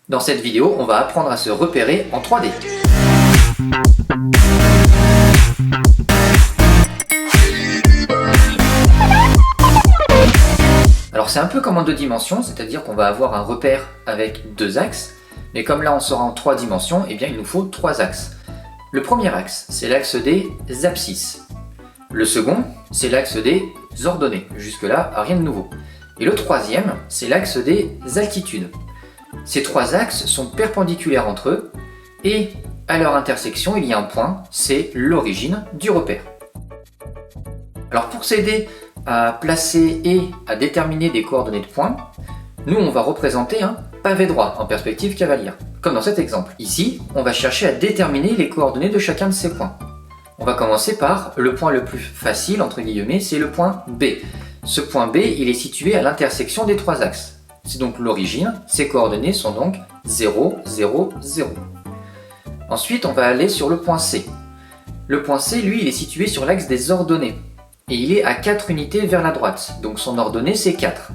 Dans cette vidéo, on va apprendre à se repérer en 3D. Alors c'est un peu comme en 2 dimensions, c'est-à-dire qu'on va avoir un repère avec 2 axes, mais comme là on sera en 3 dimensions, eh bien il nous faut 3 axes. Le premier axe, c'est l'axe des abscisses. Le second, c'est l'axe des ordonnées. Jusque-là, rien de nouveau. Et le troisième, c'est l'axe des altitudes. Ces 3 axes sont perpendiculaires entre eux et à leur intersection, il y a un point, c'est l'origine du repère. Alors pour s'aider à placer et à déterminer des coordonnées de points, nous on va représenter un pavé droit en perspective cavalière, comme dans cet exemple. Ici, on va chercher à déterminer les coordonnées de chacun de ces points. On va commencer par le point le plus facile, entre guillemets, c'est le point B. Ce point B, il est situé à l'intersection des 3 axes. C'est donc l'origine, ses coordonnées sont donc 0, 0, 0. Ensuite, on va aller sur le point C. Le point C, lui, il est situé sur l'axe des ordonnées. Et il est à 4 unités vers la droite, donc son ordonnée c'est 4.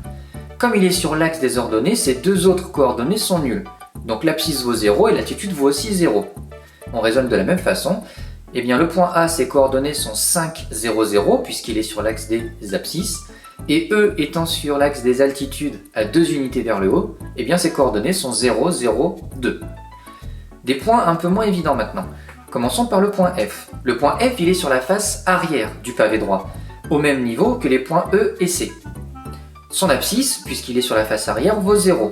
Comme il est sur l'axe des ordonnées, ces 2 autres coordonnées sont nulles. Donc l'abscisse vaut 0 et l'altitude vaut aussi 0. On raisonne de la même façon. Eh bien le point A, ses coordonnées sont 5, 0, 0, puisqu'il est sur l'axe des abscisses. Et E étant sur l'axe des altitudes à 2 unités vers le haut, eh bien ses coordonnées sont 0, 0, 2. Des points un peu moins évidents maintenant. Commençons par le point F. Le point F, il est sur la face arrière du pavé droit, au même niveau que les points E et C. Son abscisse, puisqu'il est sur la face arrière, vaut 0.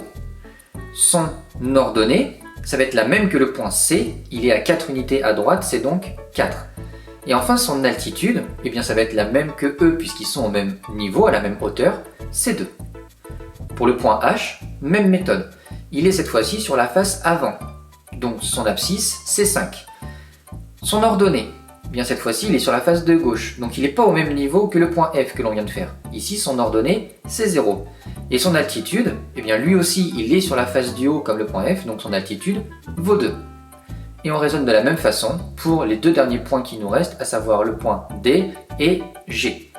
Son ordonnée, ça va être la même que le point C, il est à 4 unités à droite, c'est donc 4. Et enfin son altitude, eh bien ça va être la même que E, puisqu'ils sont au même niveau, à la même hauteur, c'est 2. Pour le point H, même méthode. Il est cette fois-ci sur la face avant, donc son abscisse, c'est 5. Son ordonnée, eh bien cette fois-ci il est sur la face de gauche, donc il n'est pas au même niveau que le point F que l'on vient de faire. Ici son ordonnée c'est 0. Et son altitude, eh bien lui aussi il est sur la face du haut comme le point F, donc son altitude vaut 2. Et on raisonne de la même façon pour les 2 derniers points qui nous restent, à savoir le point D et G.